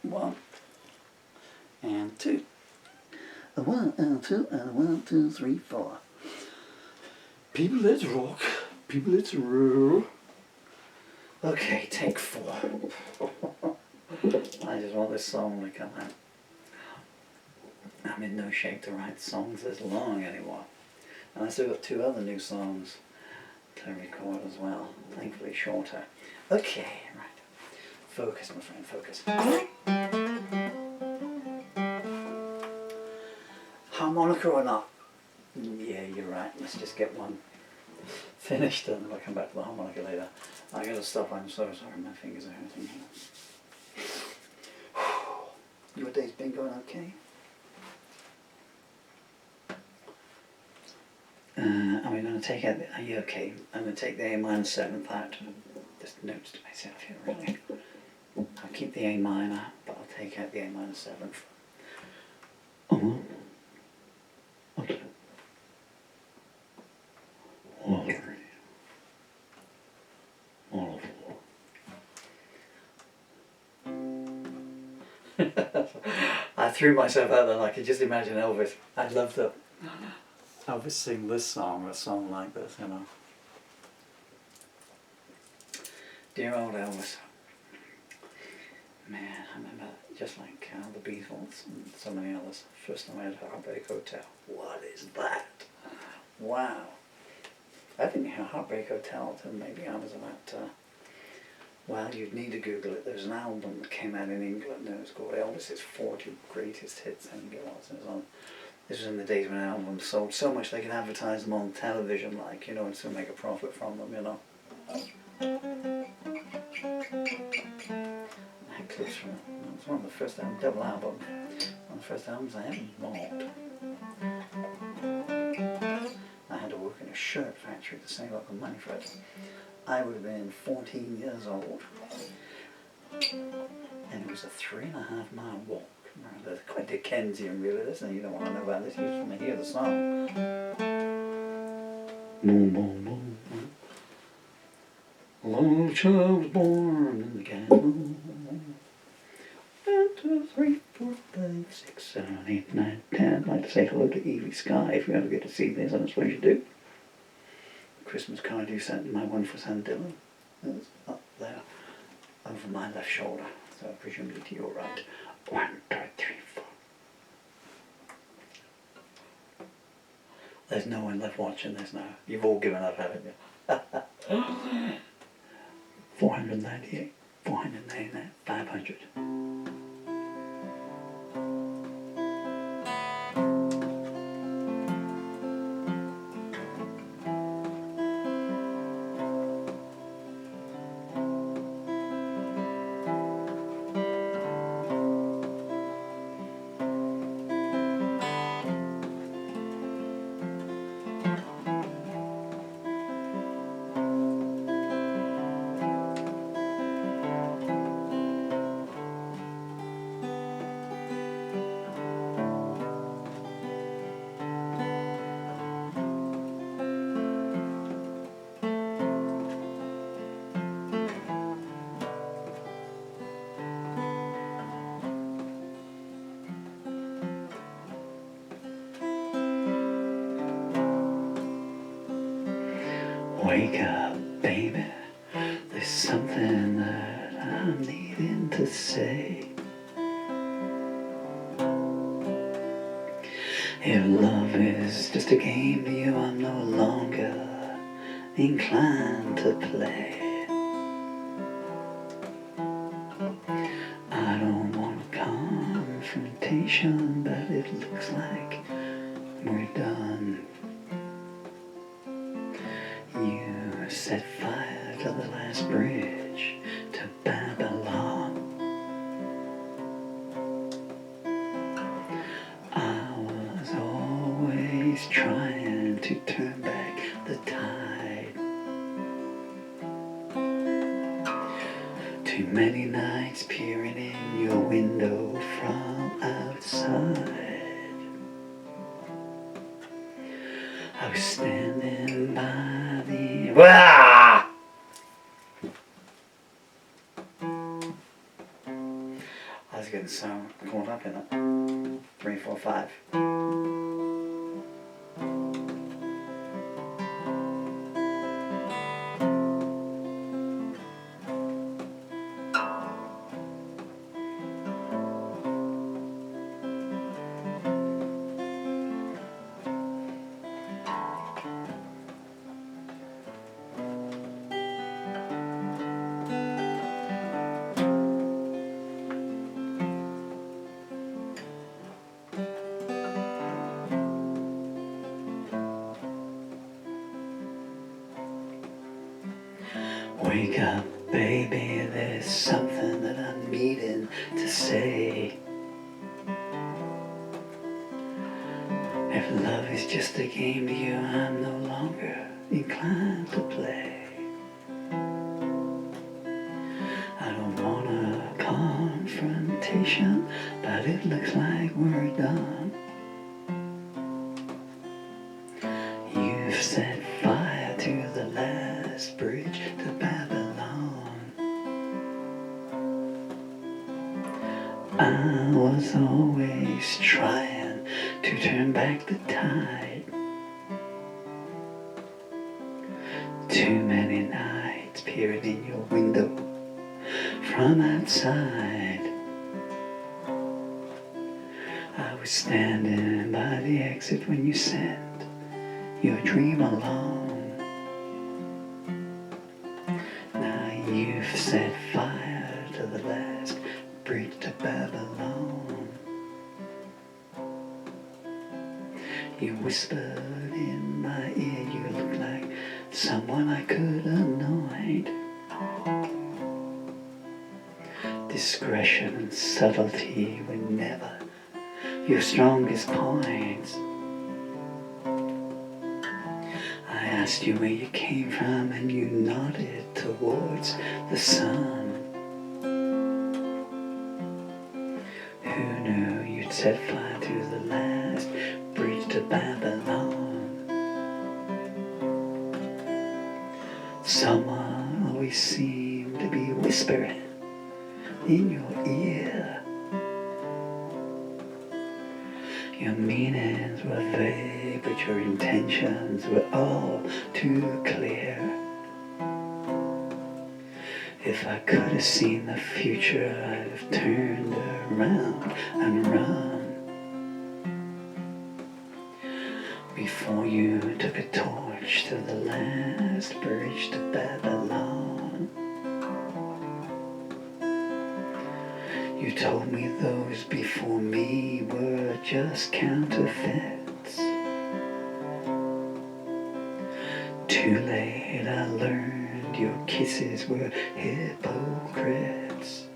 1 and 2. A 1 and 2 and a 1, 2, 3, 4. People, let's rock. People, let's roll. Okay, take 4. I just want this song to come out. I'm in no shape to write songs this long anymore. And I still got 2 other new songs to record as well. Thankfully shorter. Okay, right. Focus, my friend, focus. Harmonica or not? Yeah, you're right. Let's just get one finished and I'll come back to the harmonica later. I gotta stop. I'm so sorry. My fingers are hurting. Your day's been going okay? Are we going to take out the, are you okay? I'm going to take the A minor 7th out. Just notes to myself here, really. I'll keep the A minor, but I'll take out the A minor 7th. Oh. Okay. I threw myself out there and I could just imagine Elvis. I'd love to Elvis sing this song or a song like this, you know. Dear old Elvis. Man, I remember just like the Beatles and so many others. First time I had Heartbreak Hotel. What is that? Wow. I didn't hear Heartbreak Hotel until maybe I was about, well, you'd need to Google it. There's an album that came out in England and it was called Elvis's 40 Greatest Hits. I think it was. This was in the days when albums sold so much they could advertise them on television, like, you know, and still make a profit from them, you know. I had clips from it. It was one of the first double album. One of the first albums I ever bought. I had to work in a shirt factory to save up the money for it. I would have been 14 years old. And it was a 3.5 mile walk. That's quite Dickensian, really, isn't it? You don't want to know about this, you just want to hear the song. Boom, boom, boom. A little child was born in the castle. 1, 2, 3, 4, 5, 6, 7, 8, 9, 10. I'd like to say hello to Evie Sky if you ever get to see this, I don't suppose you do. The Christmas card you sent my one for San Dylan is up there over my left shoulder, so presumably to your right. 1, 2, 3, 4. There's no one left watching this now. You've all given up, haven't you? 498, 499, 500. Wake up, baby, there's something that I'm needing to say. If love is just a game to you, I'm no longer inclined to play. I don't want a confrontation, but it looks like we're done. You set fire to the last bridge to Babylon. I was always trying to turn back the tide. Too many nights peering in your window from outside. I was standing by the... Wah! I was getting so caught up in it. 3, 4, 5. Wake up, baby, there's something that I'm needing to say. If love is just a game to you, I'm no longer inclined to play. I don't want a confrontation, but it looks like we're done. You've set fire to the last bridge to Babylon. I was always trying to turn back the tide. Too many nights peering in your window from outside. I was standing by the exit when you sent your dream along. Now you've set fire to the last bridge to Babylon. You whispered in my ear, you look like someone I could anoint. Discretion and subtlety were never your strongest points. I asked you where you came from and you nodded towards the sun. Who knew you'd set fire to the last bridge to Babylon? Someone always seemed to be whispering in your ear. Your meanings were vague, but your intentions were all too clear. If I could have seen the future, I'd have turned around and run. Before you took a torch to the last bridge to Babylon. You told me those before me were just counterfeits. Too late I learned your kisses were hypocrites.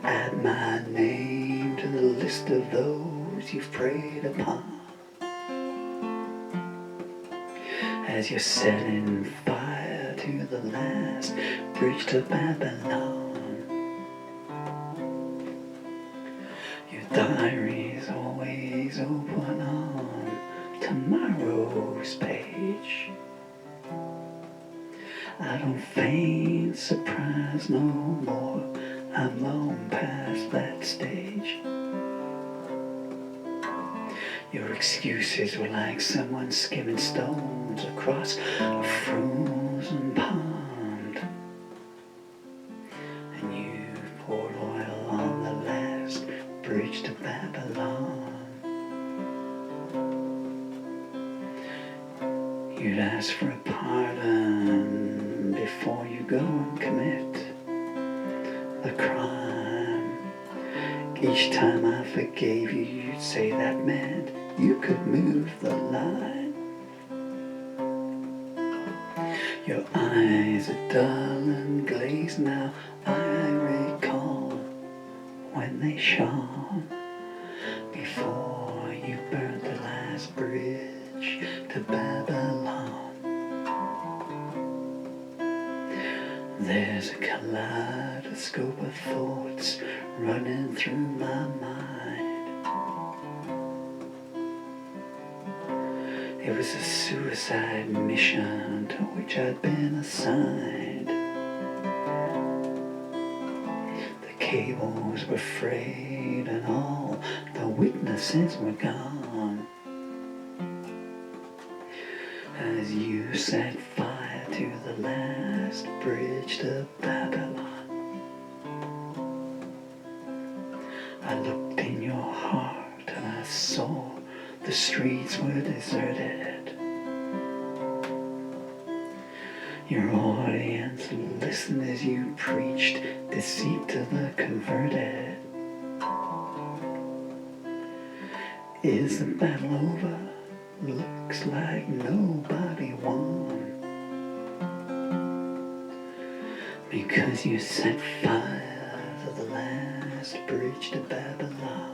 Add my name to the list of those you've preyed upon. As you're setting fire to the last bridge to Babylon. Your diary's always open on tomorrow's page. I don't feign surprise no more, I'm long past that stage. Your excuses were like someone skimming stones across a frozen pond. And you poured oil on the last bridge to Babylon. You'd ask for a pardon before you go and commit a crime. Each time I forgave you, you'd say that meant you could move the line. Your eyes are dull and glazed now, I recall when they shone before you burnt the last bridge to Babylon. There's a kaleidoscope of thoughts running through my mind. It was a suicide mission to which I'd been assigned. cables were frayed and all the witnesses were gone. As you set fire to the last bridge to Babylon, I looked in your heart and I saw the streets were deserted. Your audience listened as you preached deceit to the converted. Is the battle over? Looks like nobody won, because you set fire to the last bridge to Babylon.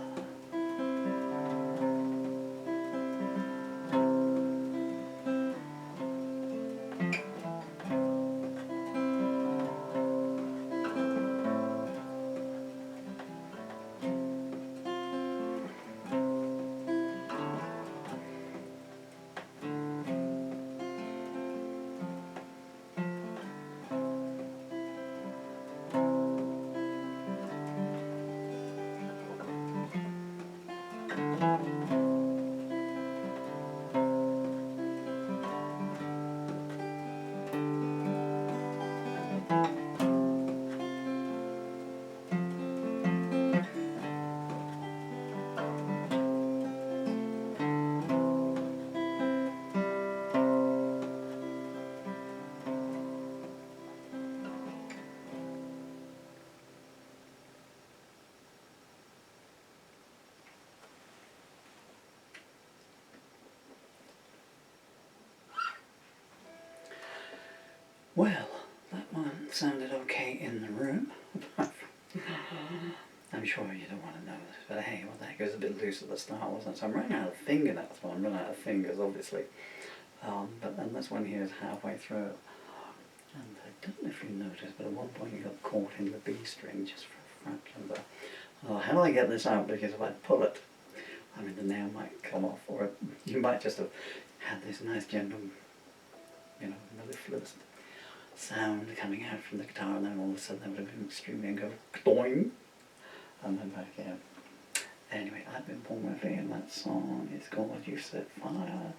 Well, that one sounded okay in the room. I'm sure you don't want to know this, but hey, well, that goes a bit loose at the start, wasn't it? So I'm running out of fingernails. Well, I'm running out of fingers, obviously. But then this one here is halfway through. And I don't know if you noticed, but at one point you got caught in the B string just for a fraction. But how do I get this out? Because if I pull it, I mean, the nail might come off, or you might just have had this nice gentle, mellifluous sound coming out from the guitar, and then all of a sudden that would have been extremely and go doing, and then back in. Anyway, I've been Paul Murphy, and that song is called You Set Fire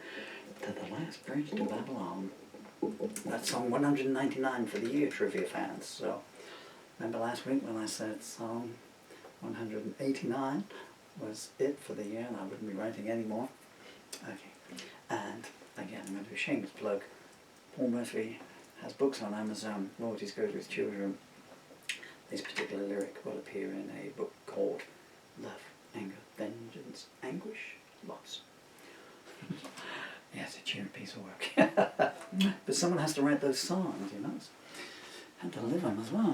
to the Last Bridge to Babylon. That's song 199 for the year, trivia fans. So remember last week when I said song 189 was it for the year, and I wouldn't be writing anymore. Okay, and again, I'm going to do a shameless plug. Paul Murphy has books on Amazon. Royalties go to his children. This particular lyric will appear in a book called Love, Anger, Vengeance, Anguish, Loss. Yes, a cheery piece of work. But someone has to write those songs, and deliver them as well,